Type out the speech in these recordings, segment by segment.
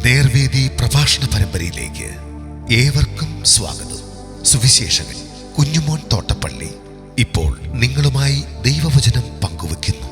നേർവേദി പ്രഭാഷണ പരമ്പരയിലേക്ക് ഏവർക്കും സ്വാഗതം. സുവിശേഷകൻ കുഞ്ഞുമോൻ തോട്ടപ്പള്ളി ഇപ്പോൾ നിങ്ങളുമായി ദൈവവചനം പങ്കുവെക്കുന്നു.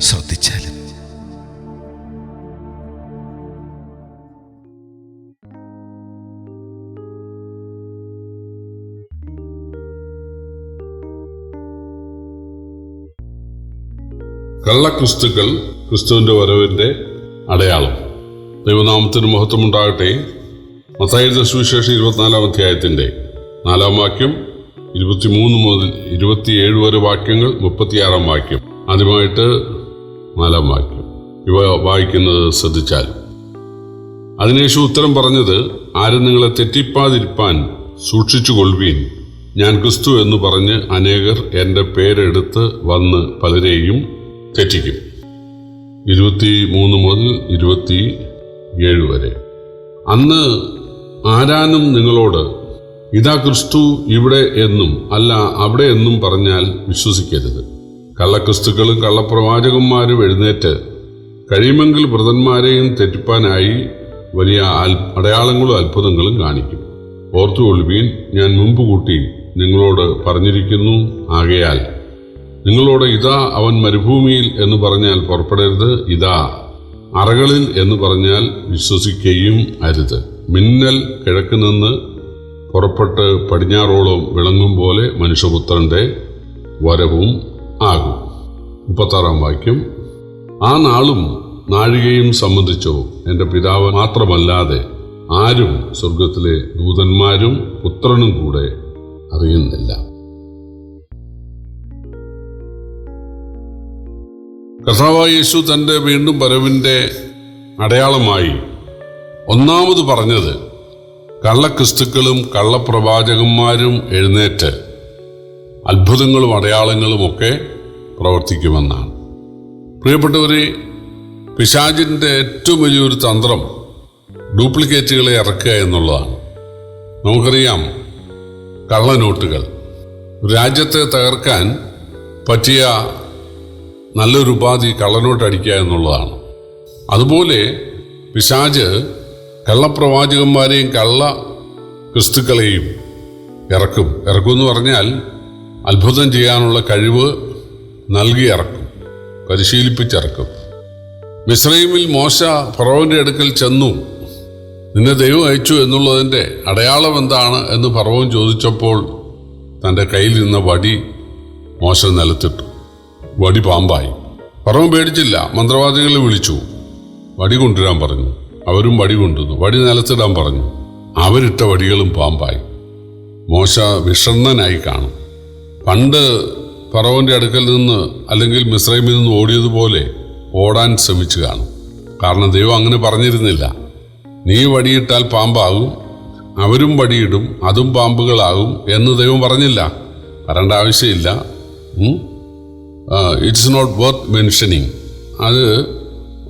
ശ്രദ്ധിച്ചാലും. കള്ളക്രിസ്തുക്കൾ ക്രിസ്തുവിന്റെ വരവിന്റെ അടയാളം. ദൈവനാമത്തിന് മഹത്വമുണ്ടാകട്ടെ. മത്തായിയുടെ സുവിശേഷം 24-ാം അധ്യായത്തിന്റെ 4-ാം വാക്യം 23 മുതൽ 27 വരെ വാക്യങ്ങൾ, 36-ാം വാക്യം. ആദ്യമായിട്ട് 4-ാം വാക്യം ഇവ വായിക്കുന്നത് ശ്രദ്ധിച്ചാൽ. അതിന് യേശു ഉത്തരം പറഞ്ഞത്, ആരും നിങ്ങളെ തെറ്റിപ്പാതിരിപ്പാൻ സൂക്ഷിച്ചുകൊള്ളുവീൻ. ഞാൻ ക്രിസ്തു എന്ന് പറഞ്ഞ് അനേകർ എൻ്റെ പേരെടുത്ത് വന്ന് പലരെയും തെറ്റിക്കും. 23 മുതൽ 27 വരെ. അന്ന് ആരാനും നിങ്ങളോട് ഇതാ ക്രിസ്തു ഇവിടെ എന്നും അല്ല അവിടെ എന്നും പറഞ്ഞാൽ വിശ്വസിക്കരുത്. കള്ളക്രിസ്തുക്കളും കള്ളപ്രവാചകന്മാരും എഴുന്നേറ്റ് കഴിയുമെങ്കിൽ വ്രതന്മാരെയും തെറ്റിപ്പാനായി വലിയ അടയാളങ്ങളും അത്ഭുതങ്ങളും കാണിക്കും. ഓർത്തുകൊള്ളുവീൻ, ഞാൻ മുമ്പ് കൂട്ടി നിങ്ങളോട് പറഞ്ഞിരിക്കുന്നു. ആകയാൽ നിങ്ങളോട് ഇതാ അവൻ മരുഭൂമിയിൽ എന്ന് പറഞ്ഞാൽ പുറപ്പെടരുത്, ഇതാ അറകളിൽ എന്ന് പറഞ്ഞാൽ വിശ്വസിക്കുകയും അരുത്. മിന്നൽ കിഴക്ക് നിന്ന് പുറപ്പെട്ട് പടിഞ്ഞാറോളം വിളങ്ങും പോലെ മനുഷ്യപുത്രന്റെ വരവും ആകും. 36-ാം വാക്യം. ആ നാളും നാഴികയും സംബന്ധിച്ചോ എൻ്റെ പിതാവ് മാത്രമല്ലാതെ ആരും സ്വർഗത്തിലെ ദൂതന്മാരും പുത്രനും കൂടെ അറിയുന്നില്ല. കർത്താവായ യേശു തൻ്റെ വീണ്ടും വരവിൻ്റെ അടയാളമായി ഒന്നാമത് പറഞ്ഞത് കള്ളക്രിസ്തുക്കളും കള്ളപ്രവാചകന്മാരും എഴുന്നേറ്റ് അത്ഭുതങ്ങളും അടയാളങ്ങളും ഒക്കെ പ്രവർത്തിക്കുമെന്നാണ്. പ്രിയപ്പെട്ടവരെ, പിശാചിൻ്റെ ഏറ്റവും വലിയൊരു തന്ത്രം ഡ്യൂപ്ലിക്കേറ്റുകളെ ഇറക്കുക എന്നുള്ളതാണ്. നമുക്കറിയാം, കള്ളനോട്ടുകൾ രാജ്യത്തെ തകർക്കാൻ പറ്റിയ നല്ലൊരു ഉപാധി കള്ളനോട്ട് അടിക്കുക എന്നുള്ളതാണ്. അതുപോലെ പിശാച് കള്ളപ്രവാചകന്മാരെയും കള്ള ക്രിസ്തുക്കളെയും ഇറക്കുമെന്ന് പറഞ്ഞാൽ അത്ഭുതം ചെയ്യാനുള്ള കഴിവ് നൽകി ഇറക്കും, പരിശീലിപ്പിച്ചിറക്കും. മിസ്രയീമിൽ മോശ ഫറവോന്റെ അടുക്കൽ ചെന്നു, നിന്നെ ദൈവം അയച്ചു എന്നുള്ളതിൻ്റെ അടയാളം എന്താണ് എന്ന് ഫറവോൻ ചോദിച്ചപ്പോൾ തൻ്റെ കയ്യിൽ നിന്ന വടി മോശ നിലത്തിട്ടു. വടി പാമ്പായി. ഫറവോൻ പേടിച്ചില്ല. മന്ത്രവാദികളെ വിളിച്ചു, വടി കൊണ്ടുവരാൻ പറഞ്ഞു. അവരും വടി കൊണ്ടുവന്നു. വടി നിലത്തിടാൻ പറഞ്ഞു. അവരിട്ട വടികളും പാമ്പായി. മോശ വിഷണ്ണനായി കാണും. പണ്ട് ഫറവോന്റെ അടുക്കൽ നിന്ന് അല്ലെങ്കിൽ മിസ്രൈമിൽ നിന്ന് ഓടിയതുപോലെ ഓടാൻ ശ്രമിച്ചു കാണും. കാരണം ദൈവം അങ്ങനെ പറഞ്ഞിരുന്നില്ല. നീ വടിയിട്ടാൽ പാമ്പാകും, അവരും വടിയിടും, അതും പാമ്പുകളാകും എന്ന് ദൈവം പറഞ്ഞില്ല. പറയേണ്ട ആവശ്യമില്ല. It's not worth mentioning. അത്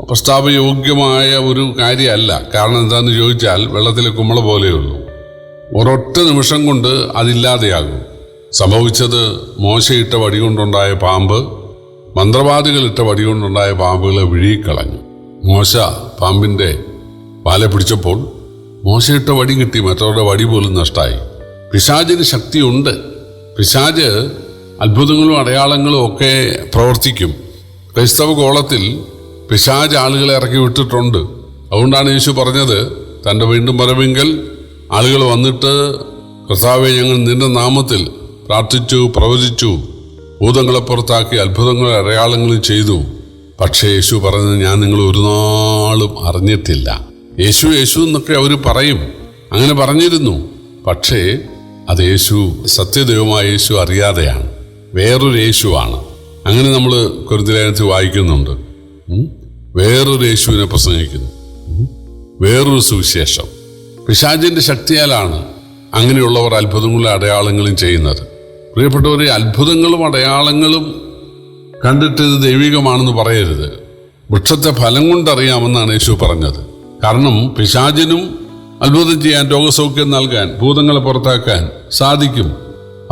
പ്രസ്താവയോഗ്യമായ ഒരു കാര്യമല്ല. കാരണം എന്താണെന്ന് ചോദിച്ചാൽ, വെള്ളത്തിലെ കുമ്മള പോലെയുള്ളൂ. ഒരൊറ്റ നിമിഷം കൊണ്ട് അതില്ലാതെയാകും. സംഭവിച്ചത് മോശയിട്ട വടി കൊണ്ടുണ്ടായ പാമ്പ് മന്ത്രവാദികളിട്ട വടി കൊണ്ടുണ്ടായ പാമ്പുകളെ വിഴുകിക്കളഞ്ഞു. മോശ പാമ്പിൻ്റെ വാലെ പിടിച്ചപ്പോൾ മോശയിട്ട വടി കിട്ടി, മറ്റവരുടെ വടി പോലും നഷ്ടമായി. പിശാചിന് ശക്തിയുണ്ട്. പിശാച് അത്ഭുതങ്ങളും അടയാളങ്ങളും ഒക്കെ പ്രവർത്തിക്കും. ക്രൈസ്തവ കോളത്തിൽ പിശാച് ആളുകളെ ഇറക്കി വിട്ടിട്ടുണ്ട്. അതുകൊണ്ടാണ് യേശു പറഞ്ഞത്, തൻ്റെ വീണ്ടും വരവെങ്കിൽ ആളുകൾ വന്നിട്ട്, കർത്താവേ, ഞങ്ങൾ നിന്റെ നാമത്തിൽ പ്രാർത്ഥിച്ചു, പ്രവചിച്ചു, ഭൂതങ്ങളെ പുറത്താക്കി അത്ഭുതങ്ങളും അടയാളങ്ങളും ചെയ്തു. പക്ഷേ യേശു പറഞ്ഞത്, ഞാൻ നിങ്ങൾ ഒരു നാളും അറിഞ്ഞിട്ടില്ല. യേശു യേശു എന്നൊക്കെ അവർ പറയും. അങ്ങനെ പറഞ്ഞിരുന്നു. പക്ഷേ അത് യേശു, സത്യദൈവമായ യേശു അറിയാതെയാണ്. വേറൊരു യേശുവാണ്. അങ്ങനെ നമ്മൾ കൊരിന്ത്യലേഖനത്തിൽ വായിക്കുന്നുണ്ട്. വേറൊരു യേശുവിനെ പ്രസംഗിക്കുന്നു, വേറൊരു സുവിശേഷം. പിശാചിന്റെ ശക്തിയാലാണ് അങ്ങനെയുള്ളവർ അത്ഭുതങ്ങളും അടയാളങ്ങളും ചെയ്യുന്നത്. പ്രിയപ്പെട്ടവരെ, അത്ഭുതങ്ങളും അടയാളങ്ങളും കണ്ടിട്ട് ഇത് ദൈവികമാണെന്ന് പറയരുത്. വൃക്ഷത്തെ ഫലം കൊണ്ടറിയാമെന്നാണ് യേശു പറഞ്ഞത്. കാരണം പിശാചിനും അത്ഭുതം ചെയ്യാൻ, രോഗസൗഖ്യം നൽകാൻ, ഭൂതങ്ങളെ പുറത്താക്കാൻ സാധിക്കും.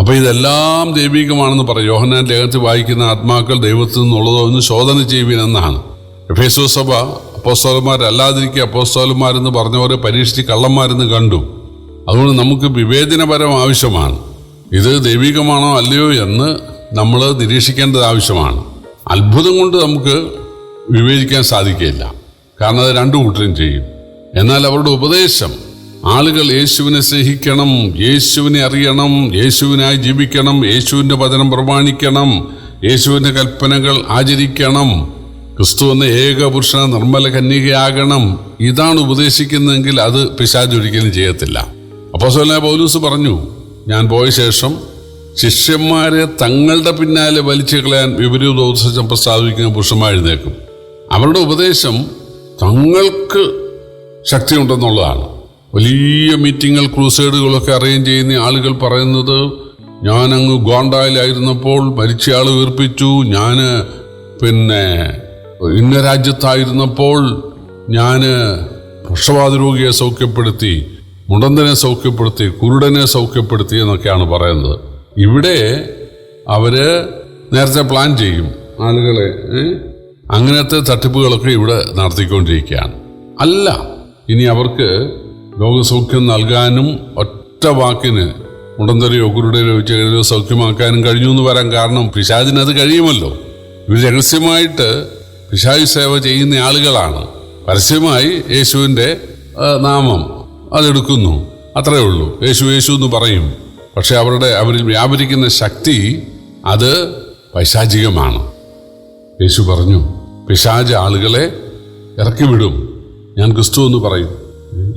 അപ്പൊ ഇതെല്ലാം ദൈവികമാണെന്ന് പറയും. യോഹന്നാൻ ലേഖനത്തിൽ വായിക്കുന്ന ആത്മാക്കൾ ദൈവത്തിൽ നിന്നുള്ളതോ എന്ന് ശോധന ചെയ്യുവിനെന്നാണ്. എഫേസോസ് സഭ അപ്പോസ്തലന്മാരല്ലാതിരിക്കുക അപ്പോസ്തലന്മാരെന്ന് പറഞ്ഞവരെ പരീക്ഷിച്ച് കള്ളന്മാരെന്ന് കണ്ടു. അതുകൊണ്ട് നമുക്ക് വിവേചനപരം ആവശ്യമാണ്. ഇത് ദൈവികമാണോ അല്ലയോ എന്ന് നമ്മൾ നിരീക്ഷിക്കേണ്ടത് ആവശ്യമാണ്. അത്ഭുതം കൊണ്ട് നമുക്ക് വിവേചിക്കാൻ സാധിക്കില്ല, കാരണം അത് രണ്ടു കൂട്ടരും ചെയ്യും. എന്നാൽ അവരുടെ ഉപദേശം, ആളുകൾ യേശുവിനെ സ്നേഹിക്കണം, യേശുവിനെ അറിയണം, യേശുവിനായി ജീവിക്കണം, യേശുവിൻ്റെ വചനം പ്രമാണിക്കണം, യേശുവിൻ്റെ കൽപ്പനകൾ ആചരിക്കണം, ക്രിസ്തു എന്ന ഏകപുരുഷന നിർമ്മല കന്യകയാകണം, ഇതാണ് ഉപദേശിക്കുന്നതെങ്കിൽ അത് പിശാച് ഒരിക്കലും ചെയ്യത്തില്ല. അപ്പോസ്തലനായ പൗലോസ് പറഞ്ഞു, ഞാൻ പോയ ശേഷം ശിഷ്യന്മാരെ തങ്ങളുടെ പിന്നാലെ വലിച്ചു കളയാൻ വിപരീത ഉപദേശം പ്രസ്താവിക്കുന്ന പുരുഷന്മാർ എഴുന്നേക്കും. അവരുടെ ഉപദേശം തങ്ങൾക്ക് ശക്തിയുണ്ടെന്നുള്ളതാണ്. വലിയ മീറ്റിങ്ങുകൾ, ക്രൂസൈഡുകളൊക്കെ അറേഞ്ച് ചെയ്യുന്ന ആളുകൾ പറയുന്നത്, ഞാൻ അങ്ങ് ഗോണ്ടായിലായിരുന്നപ്പോൾ മരിച്ചയാൾ ഉയർപ്പിച്ചു, ഞാൻ ഇന്ന രാജ്യത്തായിരുന്നപ്പോൾ ഞാൻ പക്ഷപാത രോഗിയെ സൗഖ്യപ്പെടുത്തി, മുടന്തനെ സൗഖ്യപ്പെടുത്തി, കുരുടനെ സൗഖ്യപ്പെടുത്തി എന്നൊക്കെയാണ് പറയുന്നത്. ഇവിടെ അവര് നേരത്തെ പ്ലാൻ ചെയ്യും ആളുകളെ. അങ്ങനത്തെ തട്ടിപ്പുകളൊക്കെ ഇവിടെ നടത്തിക്കൊണ്ടിരിക്കുകയാണ്. അല്ല, ഇനി അവർക്ക് രോഗസൗഖ്യം നൽകാനും ഒറ്റ വാക്കിന് മുടന്തരെയോ കുരുടരെയോ ചെറിയോ സൗഖ്യമാക്കാനും കഴിഞ്ഞു എന്ന് വരാൻ കാരണം പിശാചിനത് കഴിയുമല്ലോ. ഇവർ രഹസ്യമായിട്ട് പിശാച് സേവ ചെയ്യുന്ന ആളുകളാണ്. പരസ്യമായി യേശുവിൻ്റെ നാമം അതെടുക്കുന്നു, അത്രയേ ഉള്ളൂ. യേശു യേശു എന്ന് പറയും. പക്ഷെ അവരിൽ വ്യാപരിക്കുന്ന ശക്തി അത് പൈശാചികമാണ്. യേശു പറഞ്ഞു, പിശാച് ആളുകളെ ഇറക്കി വിടും, ഞാൻ ക്രിസ്തു എന്ന് പറയും.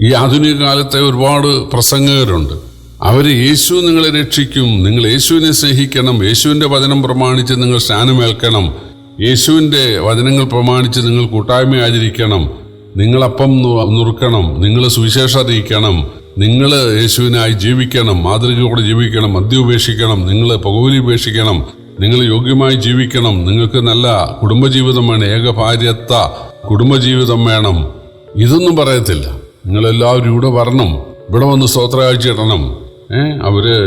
ഈ ആധുനിക കാലത്തെ ഒരുപാട് പ്രസംഗകരുണ്ട്. അവർ യേശു നിങ്ങളെ രക്ഷിക്കും, നിങ്ങൾ യേശുവിനെ സ്നേഹിക്കണം, യേശുവിൻ്റെ വചനം പ്രമാണിച്ച് നിങ്ങൾ സ്നാനമേൽക്കണം, യേശുവിൻ്റെ വചനങ്ങൾ പ്രമാണിച്ച് നിങ്ങൾ കൂട്ടായ്മ ആചരിക്കണം, നിങ്ങളപ്പം നുറുക്കണം, നിങ്ങൾ സുവിശേഷം അറിയിക്കണം, നിങ്ങൾ യേശുവിനായി ജീവിക്കണം, മാതൃകയോടെ ജീവിക്കണം, മദ്യം ഉപേക്ഷിക്കണം, നിങ്ങൾ പുകവലി ഉപേക്ഷിക്കണം, നിങ്ങൾ യോഗ്യമായി ജീവിക്കണം, നിങ്ങൾക്ക് നല്ല കുടുംബജീവിതം വേണം, ഏകഭാര്യത്വ കുടുംബജീവിതം വേണം. ഇതൊന്നും പറയത്തില്ല. നിങ്ങളെല്ലാവരും ഇവിടെ വരണം, ഇവിടെ വന്ന് സ്തോത്രകാഴ്ച ഇടണം. അവര്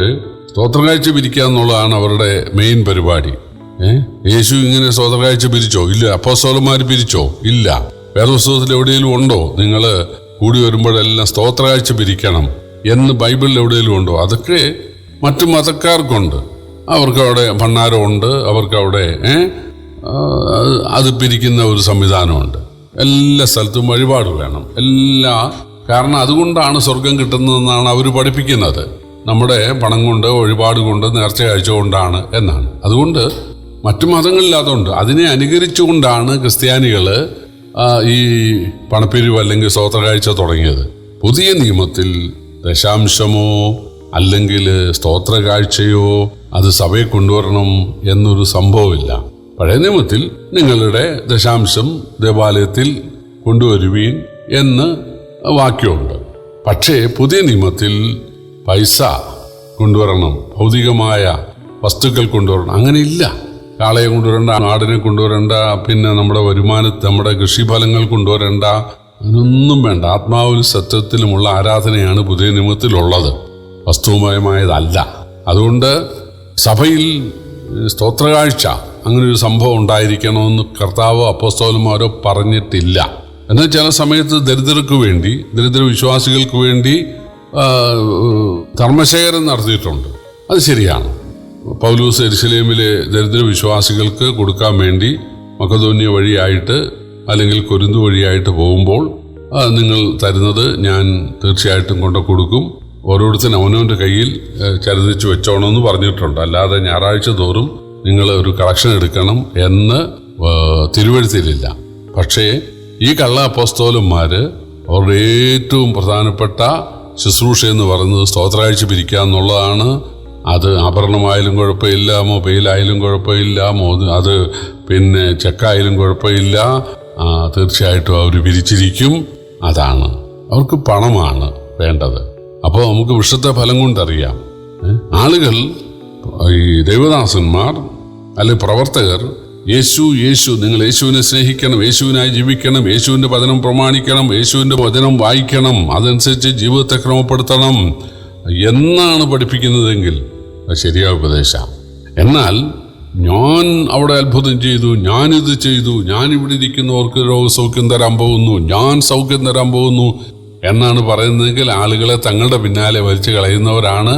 സ്തോത്രകാഴ്ച പിരിക്കുക എന്നുള്ളതാണ് അവരുടെ മെയിൻ പരിപാടി. യേശു ഇങ്ങനെ സ്തോത്രകാഴ്ച പിരിച്ചോ? ഇല്ല. അപ്പോസ്തലന്മാർ പിരിച്ചോ? ഇല്ല. വേദപുസ്തകത്തിൽ എവിടെയെങ്കിലും ഉണ്ടോ നിങ്ങൾ കൂടി വരുമ്പോഴെല്ലാം സ്തോത്രകാഴ്ച പിരിക്കണം എന്ന് ബൈബിളിൽ എവിടെയെങ്കിലും ഉണ്ടോ? അതൊക്കെ മറ്റു മതക്കാർക്കുണ്ട്. അവർക്കവിടെ ഭണ്ണാരമുണ്ട്, അവർക്കവിടെ അത് പിരിക്കുന്ന ഒരു സംവിധാനമുണ്ട്. എല്ലാ സ്ഥലത്തും വഴിപാട് വേണം, കാരണം അതുകൊണ്ടാണ് സ്വർഗം കിട്ടുന്നതെന്നാണ് അവർ പഠിപ്പിക്കുന്നത്. നമ്മുടെ പണം കൊണ്ട്, വഴിപാട് കൊണ്ട്, നേർച്ച കാഴ്ച കൊണ്ടാണ് എന്നാണ്. അതുകൊണ്ട് മറ്റു മതങ്ങളില്ലാത്തതുകൊണ്ട് അതിനെ അനുകരിച്ചുകൊണ്ടാണ് ക്രിസ്ത്യാനികൾ ഈ പണപ്പിരിവ് അല്ലെങ്കിൽ സ്തോത്രകാഴ്ച തുടങ്ങിയത്. പുതിയ നിയമത്തിൽ ദശാംശമോ അല്ലെങ്കിൽ സ്തോത്രകാഴ്ചയോ അത് സഭയെ കൊണ്ടുവരണം എന്നൊരു സംഭവമില്ല. പഴയ നിയമത്തിൽ നിങ്ങളുടെ ദശാംശം ദേവാലയത്തിൽ കൊണ്ടുവരുവീൻ എന്ന് വാക്യമുണ്ട്. പക്ഷേ പുതിയ നിയമത്തിൽ പൈസ കൊണ്ടുവരണം, ഭൗതികമായ വസ്തുക്കൾ കൊണ്ടുവരണം, അങ്ങനെയില്ല. കാളയെ കൊണ്ടുവരണ്ട, ആടിനെ കൊണ്ടുവരണ്ട, പിന്നെ നമ്മുടെ നമ്മുടെ കൃഷിഫലങ്ങൾ കൊണ്ടുവരണ്ട, അതിനൊന്നും വേണ്ട. ആത്മാവിലും സത്യത്തിലുമുള്ള ആരാധനയാണ് പുതിയ നിയമത്തിലുള്ളത്, വസ്തുമയമായതല്ല. അതുകൊണ്ട് സഭയിൽ സ്തോത്രകാഴ്ച അങ്ങനൊരു സംഭവം ഉണ്ടായിരിക്കണമെന്ന് കർത്താവോ അപ്പോസ്തലന്മാരോ പറഞ്ഞിട്ടില്ല. എന്നാൽ ചില സമയത്ത് ദരിദ്രർക്ക് വേണ്ടി, ദരിദ്ര വിശ്വാസികൾക്ക് വേണ്ടി ധർമ്മശേഖരം നടത്തിയിട്ടുണ്ട്. അത് ശരിയാണ്. പൗലൂസ് യെരുശലേമിലെ ദരിദ്ര വിശ്വാസികൾക്ക് കൊടുക്കാൻ വേണ്ടി മക്കദോന്യ വഴിയായിട്ട് അല്ലെങ്കിൽ കൊരിന്ത് വഴിയായിട്ട് പോകുമ്പോൾ നിങ്ങൾ തരുന്നത് ഞാൻ തീർച്ചയായിട്ടും കൊണ്ടു കൊടുക്കും, ഓരോരുത്തരും അവനവൻ്റെ കയ്യിൽ ചരിതിച്ച് വെച്ചോണമെന്ന് പറഞ്ഞിട്ടുണ്ട്. അല്ലാതെ ഞായറാഴ്ച തോറും നിങ്ങൾ ഒരു കളക്ഷൻ എടുക്കണം എന്ന് തിരുവെഴുത്തിലില്ല. പക്ഷേ ഈ കള്ള അപ്പോസ്തലന്മാർ അവരുടെ ഏറ്റവും പ്രധാനപ്പെട്ട ശുശ്രൂഷ എന്ന് പറയുന്നത് സ്തോത്രകാഴ്ച പിരിക്കുക എന്നുള്ളതാണ്. അത് ആഭരണമായാലും കുഴപ്പമില്ല, മൊബൈലായാലും കുഴപ്പമില്ല, അത് പിന്നെ ചെക്കായാലും കുഴപ്പമില്ല, തീർച്ചയായിട്ടും അവർ പിരിച്ചിരിക്കും. അതാണ് അവർക്ക് പണമാണ് വേണ്ടത്. അപ്പോൾ നമുക്ക് വിശുദ്ധ ഫലം കൊണ്ടറിയാം. ആളുകൾ, ഈ ദൈവദാസന്മാർ അല്ലെ പ്രവർത്തകർ, യേശു യേശു, നിങ്ങൾ യേശുവിനെ സ്നേഹിക്കണം, യേശുവിനായി ജീവിക്കണം, യേശുവിൻ്റെ വചനം പ്രമാണിക്കണം, യേശുവിൻ്റെ വചനം വായിക്കണം, അതനുസരിച്ച് ജീവിതത്തെ ക്രമപ്പെടുത്തണം എന്നാണ് പഠിപ്പിക്കുന്നതെങ്കിൽ അത് ശരിയായ ഉപദേശം. എന്നാൽ ഞാൻ അവിടെ അത്ഭുതം ചെയ്തു, ഞാനിത് ചെയ്തു, ഞാൻ ഇവിടെ ഇരിക്കുന്നവർക്ക് രോഗസൗഖ്യം തരാൻ പോകുന്നു, ഞാൻ സൗഖ്യം തരാൻ പോകുന്നു എന്നാണ് പറയുന്നതെങ്കിൽ ആളുകളെ തങ്ങളുടെ പിന്നാലെ വലിച്ചു കളയുന്നവരാണ്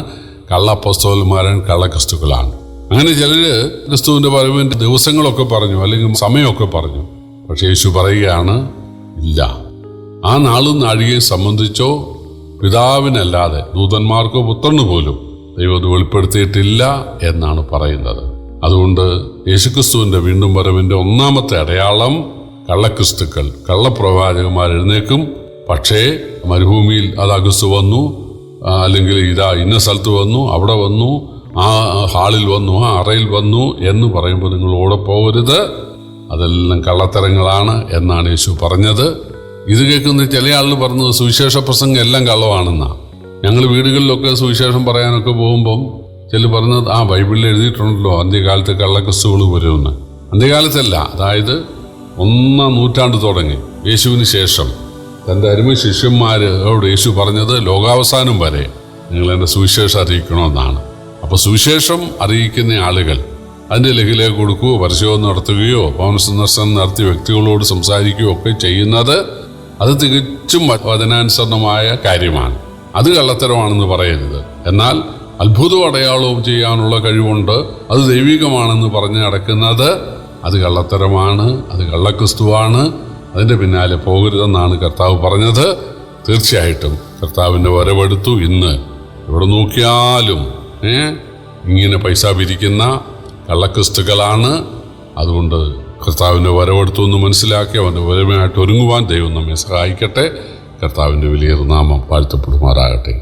കള്ളപ്പസ്തോലന്മാരൻ, കള്ളക്രിസ്തുക്കളാണ്. അങ്ങനെ ചിലര് ക്രിസ്തുവിന്റെ വരവിന്റെ ദിവസങ്ങളൊക്കെ പറഞ്ഞു, അല്ലെങ്കിൽ സമയമൊക്കെ പറഞ്ഞു. പക്ഷെ യേശു പറയുകയാണ്, ഇല്ല, ആ നാളും നാഴികയെ സംബന്ധിച്ചോ പിതാവിനല്ലാതെ ദൂതന്മാർക്കോ പുത്രന് പോലും ദൈവം അത് വെളിപ്പെടുത്തിയിട്ടില്ല എന്നാണ് പറയുന്നത്. അതുകൊണ്ട് യേശുക്രിസ്തുവിന്റെ വീണ്ടും വരവിന്റെ ഒന്നാമത്തെ അടയാളം കള്ളക്രിസ്തുക്കൾ, കള്ളപ്രവാചകന്മാർ എഴുന്നേക്കും. പക്ഷേ മരുഭൂമിയിൽ അത് അഗസ്തു വന്നു, അല്ലെങ്കിൽ ഇതാ ഇന്ന സ്ഥലത്ത് വന്നു, അവിടെ വന്നു, ആ ഹാളിൽ വന്നു, ആ അറയിൽ വന്നു എന്ന് പറയുമ്പോൾ നിങ്ങൾ ഓടെ പോകരുത്, അതെല്ലാം കള്ളത്തരങ്ങളാണ് എന്നാണ് യേശു പറഞ്ഞത്. ഇത് കേൾക്കുന്ന ചില ആളുകൾ പറഞ്ഞത് സുവിശേഷ പ്രസംഗം എല്ലാം കള്ളമാണെന്നാണ്. ഞങ്ങൾ വീടുകളിലൊക്കെ സുവിശേഷം പറയാനൊക്കെ പോകുമ്പം ചില പറഞ്ഞത്, ബൈബിളിൽ എഴുതിയിട്ടുണ്ടല്ലോ അന്ത്യകാലത്ത് കള്ളക്രിസ്തുകൾ വരുമെന്ന്. അന്ത്യകാലത്തല്ല, അതായത് 1-ാം നൂറ്റാണ്ട് തുടങ്ങി യേശുവിന് ശേഷം തൻ്റെ അരുമ ശിഷ്യന്മാരോട് യേശു പറഞ്ഞത്, ലോകാവസാനം വരെ നിങ്ങൾ എൻ്റെ സുവിശേഷം അറിയിക്കണമെന്നാണ്. അപ്പോൾ സുവിശേഷം അറിയിക്കുന്ന ആളുകൾ അതിൻ്റെ ലഘുലേഖ കൊടുക്കുകയോ പരിശോധന നടത്തുകയോ ഭവന സന്ദർശനം നടത്തിയ വ്യക്തികളോട് സംസാരിക്കുകയോ ഒക്കെ ചെയ്യുന്നത് അത് തികച്ചും വചനാനുസരണമായ കാര്യമാണ്. അത് കള്ളത്തരമാണെന്ന് പറയരുത്. എന്നാൽ അത്ഭുതവും അടയാളവും ചെയ്യാനുള്ള കഴിവുണ്ട്, അത് ദൈവികമാണെന്ന് പറഞ്ഞ് നടക്കുന്നത് അത് കള്ളത്തരമാണ്, അത് കള്ളക്രിസ്തുവാണ്. അതിൻ്റെ പിന്നാലെ പോകരുതെന്നാണ് കർത്താവ് പറഞ്ഞത്. തീർച്ചയായിട്ടും കർത്താവിൻ്റെ വരവെടുത്തു. ഇന്ന് എവിടെ നോക്കിയാലും ഇങ്ങനെ പൈസ പിരിക്കുന്ന കള്ളക്രിസ്തുക്കളാണ്. അതുകൊണ്ട് കർത്താവിൻ്റെ വരവെടുത്തു എന്ന് മനസ്സിലാക്കി അവൻ്റെ വരവുമായിട്ട് ഒരുങ്ങുവാൻ ദൈവം നമ്മെ സഹായിക്കട്ടെ. കർത്താവിൻ്റെ വലിയ നാമം വാഴ്ത്തപ്പെടുമാറാകട്ടെ.